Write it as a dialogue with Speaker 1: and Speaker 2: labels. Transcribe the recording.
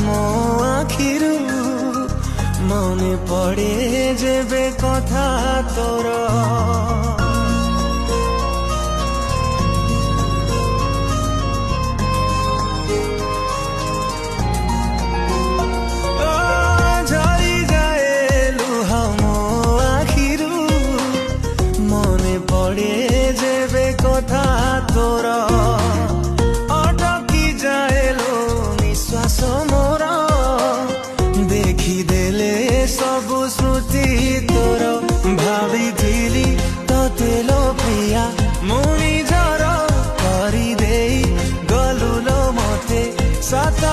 Speaker 1: ମୋ ଆଖିରୁ ମନେ ପଡ଼େ ଯେବେ କଥା ତୋର। কথা তোর অটকি যাଏलो নিশ্বাস মোর ଦେଖିଦେଲେ ସବୁ ସ୍ମୃତି ତୋର। ଭାବିଥିଲି ତତେ ଲୋ ପ୍ରିୟା ମୁଁ ନିଜର କରିଦେଇ ଗଲୁ ଲୋ ମତେ ସତ